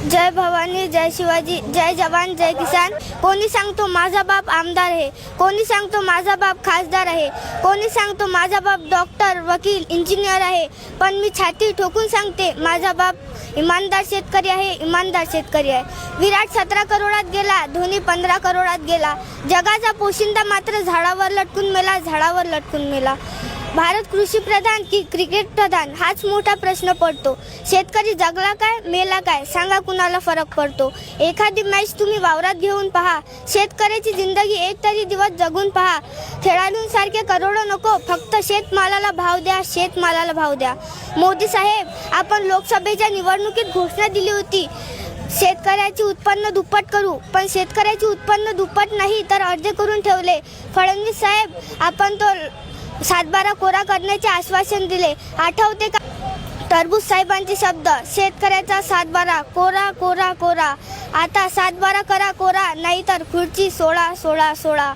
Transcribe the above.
जय भवानी, जय शिवाजी, जय जवान, जय किसान. कोणी सांगतो माझा बाप आमदार आहे, कोणी सांगतो माझा बाप खासदार आहे, कोणी सांगतो माझा बाप डॉक्टर, वकील, इंजिनियर आहे. पण मी छाती ठोकून सांगते माझा बाप इमानदार शेतकरी आहे, इमानदार शेतकरी आहे. विराट 17 करोडात गेला, धोनी 15 करोडात गेला. जगाचा पोशिंदा मात्र झाडावर लटकून मेला, झाडावर लटकून मेला. भारत कृषी प्रधान की क्रिकेट प्रधान हाच मोठा प्रश्न पडतो. शेतकरी जगला काय, मेला काय, सांगा कुणाला फरक पडतो. एखादी मॅच तुम्ही वावरात घेऊन पहा, शेतकऱ्याची जिंदगी एक तरी दिवस जगून पहा. खेळाडूंसारखे करोडो नको, फक्त शेतमालाला भाव द्या, शेतमालाला भाव द्या. मोदी साहेब, आपण लोकसभेच्या निवडणुकीत घोषणा दिली होती शेतकऱ्याचे उत्पन्न दुप्पट करू, पण शेतकऱ्याचे उत्पन्न दुप्पट नाही तर अर्धे करून ठेवले. फडणवीस साहेब, आपण तो 7/12 कोरा करण्याचे आश्वासन दिले, आठवते का? टरबूज साहेबांचे शब्द, शेतकऱ्याचा 7/12 कोरा कोरा कोरा. आता 7/12 करा कोरा, नाहीतर खुर्ची सोडा सोडा सोडा.